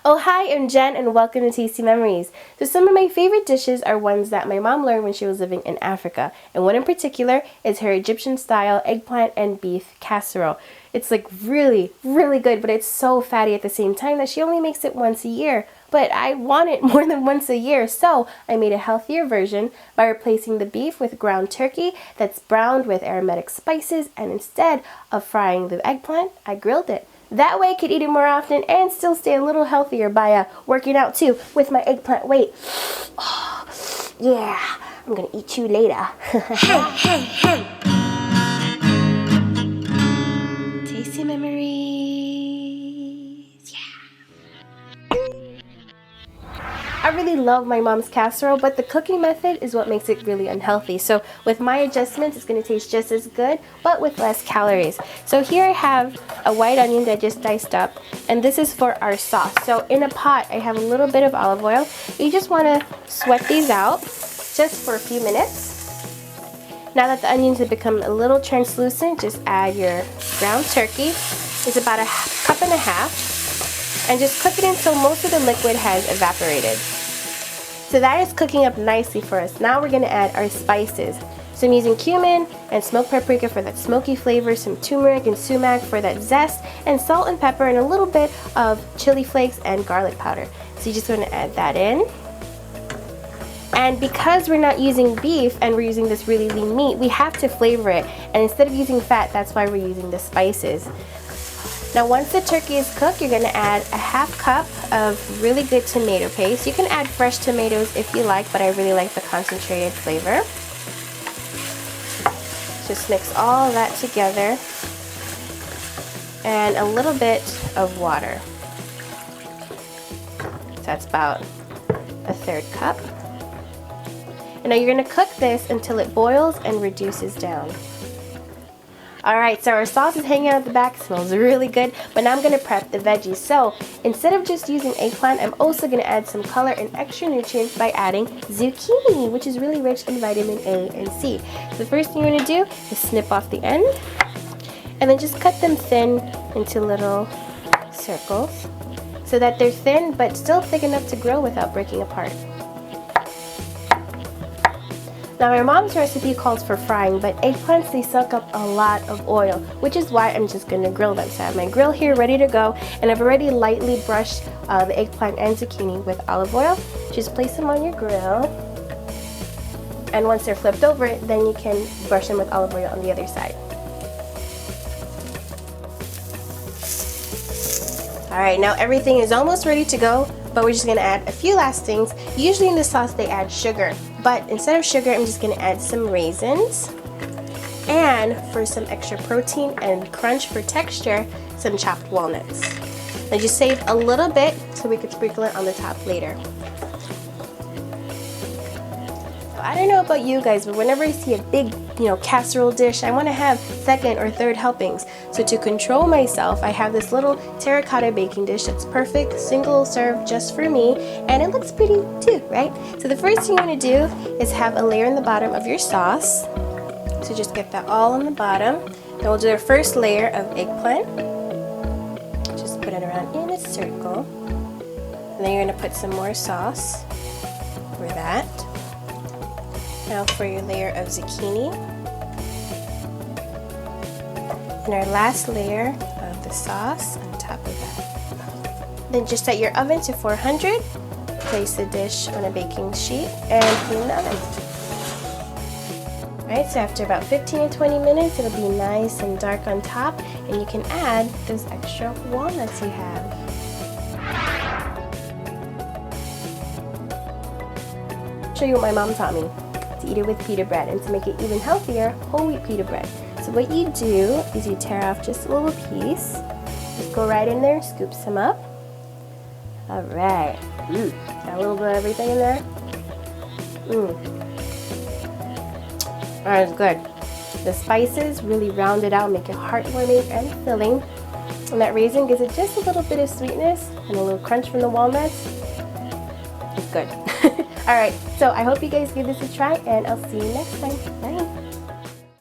Oh hi, I'm Jen and welcome to Tasty Memories. So some of my favorite dishes are ones that my mom learned when she was living in Africa. And one in particular is her Egyptian style eggplant and beef casserole. It's like really good, but it's so fatty at the same time that she only makes it once a year. But I want it more than once a year, so I made a healthier version by replacing the beef with ground turkey that's browned with aromatic spices, and instead of frying the eggplant, I grilled it. That way I could eat it more often and still stay a little healthier by working out too with my eggplant weight. Oh, yeah, I'm gonna eat you later. Tasty memories. Yeah. I really love my mom's casserole, but the cooking method is what makes it really unhealthy. So with my adjustments, it's going to taste just as good, but with less calories. So here I have a white onion that I just diced up, and this is for our sauce. So in a pot, I have a little bit of olive oil. You just want to sweat these out just for a few minutes. Now that the onions have become a little translucent, just add your ground turkey. It's about a cup and a half. And just cook it until most of the liquid has evaporated. So that is cooking up nicely for us. Now we're going to add our spices. So I'm using cumin and smoked paprika for that smoky flavor, some turmeric and sumac for that zest, and salt and pepper and a little bit of chili flakes and garlic powder. So you're just going to add that in. And because we're not using beef and we're using this really lean meat, we have to flavor it. And instead of using fat, that's why we're using the spices. Now once the turkey is cooked, you're going to add a half cup of really good tomato paste. You can add fresh tomatoes if you like, but I really like the concentrated flavor. Just mix all that together. And a little bit of water. So that's about a third cup. And now you're going to cook this until it boils and reduces down. Alright, so our sauce is hanging out at the back, smells really good, but now I'm going to prep the veggies. So instead of just using eggplant, I'm also going to add some color and extra nutrients by adding zucchini, which is really rich in vitamin A and C. So the first thing you're going to do is snip off the end, and then just cut them thin into little circles so that they're thin but still thick enough to grill without breaking apart. Now my mom's recipe calls for frying, but eggplants, they suck up a lot of oil, which is why I'm just going to grill them. So I have my grill here ready to go, and I've already lightly brushed the eggplant and zucchini with olive oil. Just place them on your grill, and once they're flipped over, then you can brush them with olive oil on the other side. Alright, now everything is almost ready to go, but we're just going to add a few last things. Usually in the sauce they add sugar, but instead of sugar I'm just going to add some raisins, and for some extra protein and crunch for texture, some chopped walnuts. I just saved a little bit so we could sprinkle it on the top later. I don't know about you guys, but whenever I see a big, casserole dish, I want to have second or third helpings. So to control myself, I have this little terracotta baking dish that's perfect, single serve just for me, and it looks pretty too, right? So the first thing you want to do is have a layer in the bottom of your sauce. So just get that all on the bottom. Then we'll do our first layer of eggplant. Just put it around in a circle. And then you're going to put some more sauce for that. Now for your layer of zucchini. And our last layer of the sauce on top of that. Then just set your oven to 400. Place the dish on a baking sheet and put it in the oven. Alright, so after about 15 to 20 minutes, it'll be nice and dark on top, and you can add those extra walnuts you have. I'll show you what my mom taught me. To eat it with pita bread, and to make it even healthier, whole wheat pita bread. So what you do is you tear off just a little piece, just go right in there, scoop some up. Alright, got a little bit of everything in there. Alright, it's good. The spices really round it out, make it heartwarming and filling, and that raisin gives it just a little bit of sweetness and a little crunch from the walnuts. It's good. Alright, so I hope you guys give this a try, and I'll see you next time. Bye!